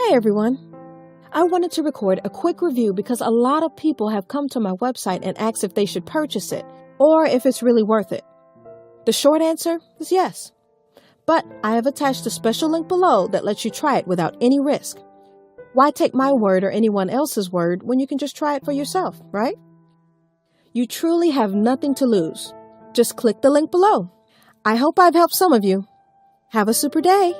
Hey everyone! I wanted to record a quick review because a lot of people have come to my website and asked if they should purchase it or if it's really worth it. The short answer is yes. But I have attached a special link below that lets you try it without any risk. Why take my word or anyone else's word when you can just try it for yourself, right? You truly have nothing to lose. Just click the link below. I hope I've helped some of you. Have a super day!